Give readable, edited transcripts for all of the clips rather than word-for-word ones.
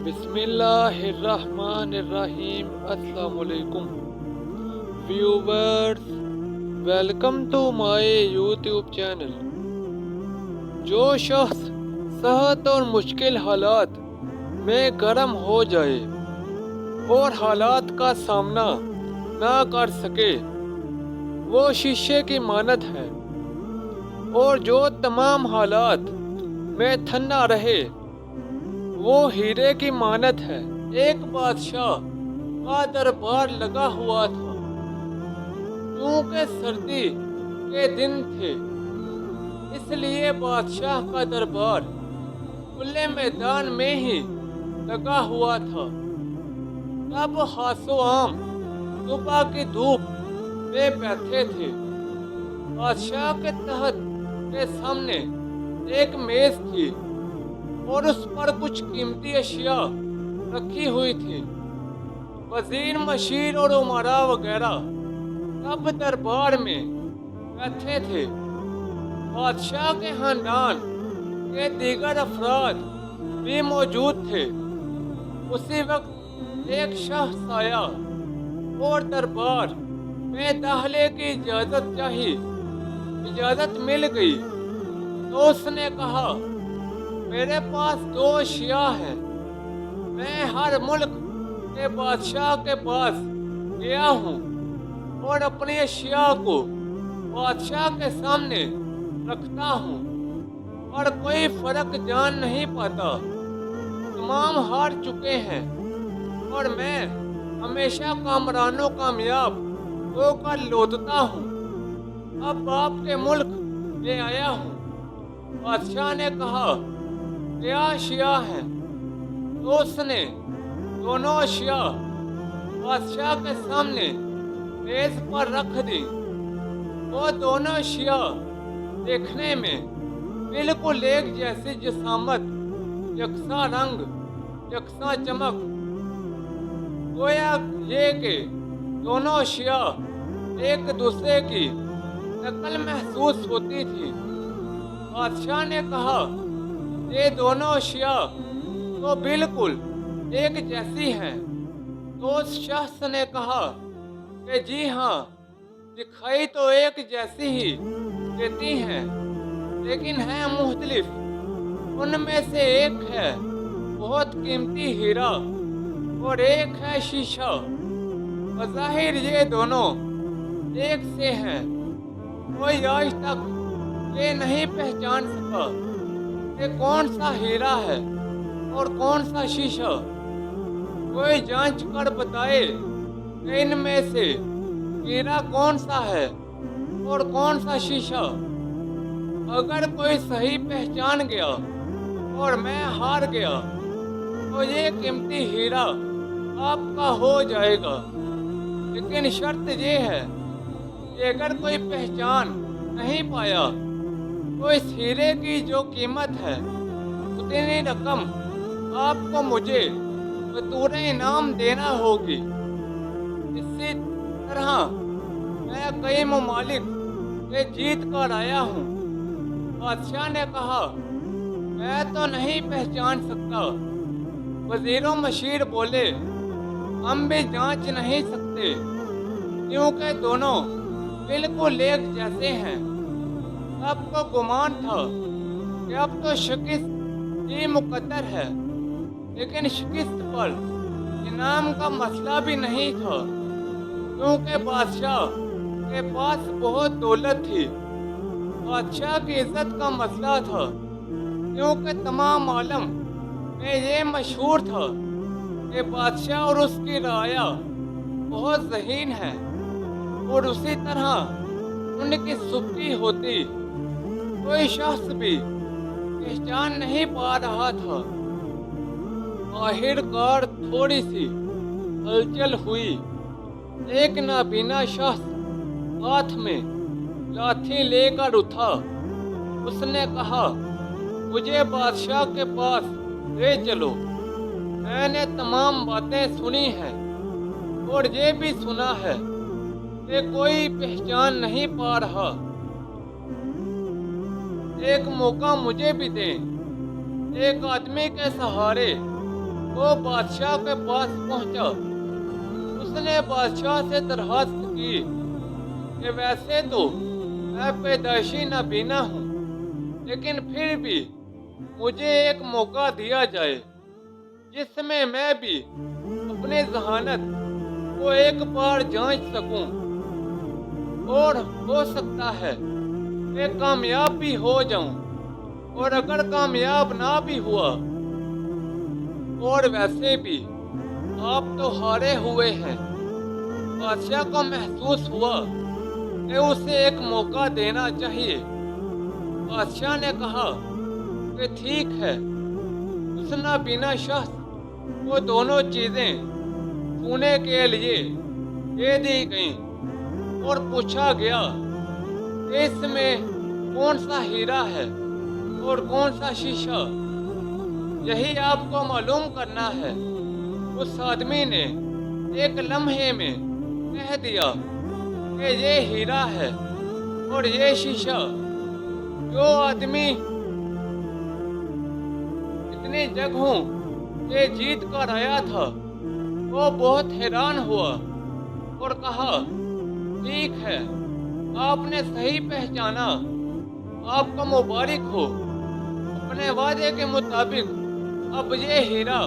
بسم اللہ الرحمن الرحیم۔ السلام علیکم viewers, welcome to my YouTube channel. جو شخص صحت اور مشکل حالات میں گرم ہو جائے اور حالات کا سامنا نہ کر سکے وہ شیشے کی مانند ہے، اور جو تمام حالات میں ٹھنڈا رہے وہ ہیرے کی مانند ہے۔ ایک بادشاہ کا دربار لگا ہوا تھا، کیونکہ سردی کے دن تھے، اس لیے بادشاہ کا دربار کھلے میدان میں ہی لگا ہوا تھا۔ تب خاص و عام صبح کی دھوپ میں بیٹھے تھے۔ بادشاہ کے تحت کے سامنے ایک میز تھی اور اس پر کچھ قیمتی اشیاء رکھی ہوئی تھی۔ وزیر، مشیر اور امراء وغیرہ سب دربار میں بیٹھے تھے۔ بادشاہ کے خاندان کے دیگر افراد بھی موجود تھے۔ اسی وقت ایک شخص آیا اور دربار میں داخلے کی اجازت چاہی۔ اجازت مل گئی تو اس نے کہا، میرے پاس 2 اشیاء ہیں۔ میں ہر ملک کے بادشاہ کے پاس گیا ہوں اور اپنی اشیاء کو بادشاہ کے سامنے رکھتا ہوں، اور کوئی فرق جان نہیں پاتا۔ تمام ہار چکے ہیں اور میں ہمیشہ کامران و کامیاب ہو کر لوٹتا ہوں۔ اب آپ کے ملک میں آیا ہوں۔ بادشاہ نے کہا، کیا اشیاء ہیں؟ تو اس نے دونوں اشیاء بادشاہ کے سامنے میز پر رکھ دی۔ وہ دونوں اشیاء دیکھنے میں بالکل ایک جیسی جسامت، یکساں رنگ، یکساں چمک، گویا یہ کہ دونوں اشیاء ایک دوسرے کی نقل محسوس ہوتی تھی۔ بادشاہ نے کہا، یہ دونوں اشیاء تو بالکل ایک جیسی ہیں۔ تو اس شخص نے کہا کہ جی ہاں، دکھائی تو ایک جیسی ہی دیتی ہیں، لیکن ہیں مختلف۔ ان میں سے ایک ہے بہت قیمتی ہیرا اور ایک ہے شیشہ۔ بظاہر یہ دونوں ایک سے ہیں، کوئی آج تک یہ نہیں پہچان سکا کہ کون سا ہیرا ہے اور کون سا شیشہ۔ کوئی جانچ کر بتائے کہ ان میں سے ہیرا کون سا ہے اور کون سا شیشہ۔ اگر کوئی صحیح پہچان گیا اور میں ہار گیا تو یہ قیمتی ہیرا آپ کا ہو جائے گا، لیکن شرط یہ ہے کہ اگر کوئی پہچان نہیں پایا تو اس ہیرے کی جو قیمت ہے اتنی رقم آپ کو مجھے بطور انعام دینا ہوگی۔ اسی طرح میں کئی ممالک سے جیت کر آیا ہوں۔ بادشاہ نے کہا، میں تو نہیں پہچان سکتا۔ وزیر و مشیر بولے، ہم بھی جانچ نہیں سکتے، کیونکہ دونوں بالکل ایک جیسے ہیں۔ سب کو گمان تھا کہ اب تو شکست ہی مقدر ہے، لیکن شکست پر انعام کا مسئلہ بھی نہیں تھا، کیونکہ بادشاہ کے پاس بہت دولت تھی۔ بادشاہ کی عزت کا مسئلہ تھا، کیونکہ تمام عالم میں یہ مشہور تھا کہ بادشاہ اور اس کی رعایا بہت ذہین ہے، اور اسی طرح ان کی سبکی ہوتی کوئی شخص بھی پہچان نہیں پا رہا تھا۔ آخر کار تھوڑی سی ہلچل ہوئی۔ ایک نابینا شخص ہاتھ میں لاٹھی لے کر اٹھا۔ اس نے کہا، مجھے بادشاہ کے پاس لے چلو۔ میں نے تمام باتیں سنی ہیں اور یہ بھی سنا ہے کہ کوئی پہچان نہیں پا رہا۔ ایک موقع مجھے بھی دیں۔ ایک آدمی کے سہارے وہ بادشاہ کے پاس پہنچا۔ اس نے بادشاہ سے درخواست کی کہ ویسے تو میں پیدائشی نابینا ہوں، لیکن پھر بھی مجھے ایک موقع دیا جائے جس میں بھی اپنی ذہانت کو ایک بار جانچ سکوں، اور ہو سکتا ہے کہ کامیاب بھی ہو جاؤں، اور اگر کامیاب نہ بھی ہوا، اور ویسے بھی آپ تو ہارے ہوئے ہیں۔ بادشاہ کو محسوس ہوا کہ اسے ایک موقع دینا چاہیے۔ بادشاہ نے کہا کہ ٹھیک ہے۔ اس نابینا شخص کو دونوں چیزیں چھونے کے لیے دے دی گئیں اور پوچھا گیا کہ اس میں کون سا ہیرا ہے اور کون سا شیشہ، یہی آپ کو معلوم کرنا ہے۔ اس آدمی نے ایک لمحے میں کہہ دیا کہ یہ ہیرا ہے اور یہ شیشہ۔ جو آدمی اتنی جگہوں سے جیت کر آیا تھا وہ بہت حیران ہوا اور کہا، ٹھیک ہے، آپ نے صحیح پہچانا، آپ کو مبارک ہو۔ اپنے وعدے کے مطابق اب یہ ہیرا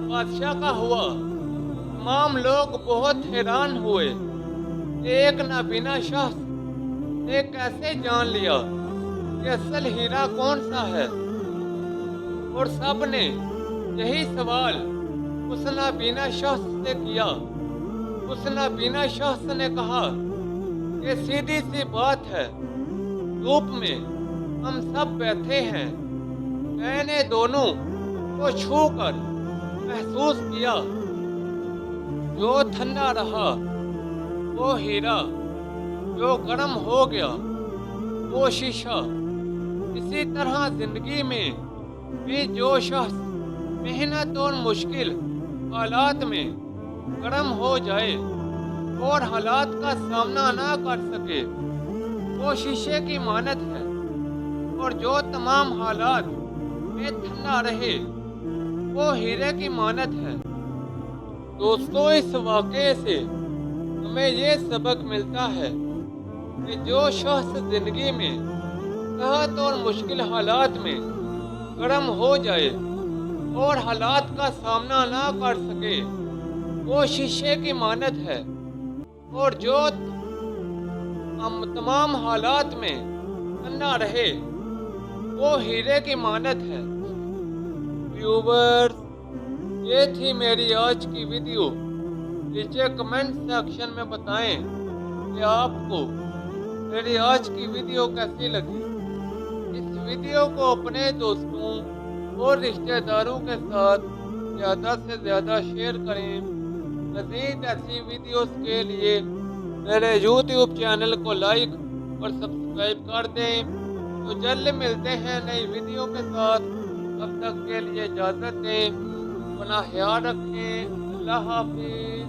بادشاہ کا ہوا۔ تمام لوگ بہت حیران ہوئے کہ ایک نابینا شخص نے کیسے جان لیا کہ اصل ہیرا کون سا ہے، اور سب نے یہی سوال اس نابینا شخص سے کیا۔ اس نابینا شخص نے کہا کہ سیدھی سی بات ہے، دھوپ میں ہم سب بیٹھے ہیں، میں نے دونوں کو چھو کر محسوس کیا، جو ٹھنڈا رہا وہ ہیرا، جو گرم ہو گیا وہ شیشہ۔ اسی طرح زندگی میں بھی جو شخص محنت اور مشکل حالات میں گرم ہو جائے اور حالات کا سامنا نہ کر سکے، وہ شیشے کی مانند ہے، اور جو تمام حالات میں ٹھنڈا رہے وہ ہیرے کی مانند ہے۔ دوستو، اس واقعے سے ہمیں یہ سبق ملتا ہے کہ جو شخص زندگی میں سخت اور مشکل حالات میں گرم ہو جائے اور حالات کا سامنا نہ کر سکے وہ شیشے کی مانند ہے، اور جو تمام حالات میں ٹھنڈا رہے وہ ہیرے کی مانند ہے۔ ویورز، یہ تھی میری آج کی ویڈیو۔ نیچے کمنٹ سیکشن میں بتائیں کہ آپ کو میری آج کی ویڈیو کیسی لگی۔ اس ویڈیو کو اپنے دوستوں اور رشتہ داروں کے ساتھ زیادہ سے زیادہ شیئر کریں۔ مزید ایسی ویڈیوز کے لیے میرے یوٹیوب چینل کو لائک اور سبسکرائب کر دیں۔ تو جلد ملتے ہیں نئی ویڈیو کے ساتھ، تب تک کے لیے اجازت دیں، اپنا خیال رکھیں۔ اللہ حافظ۔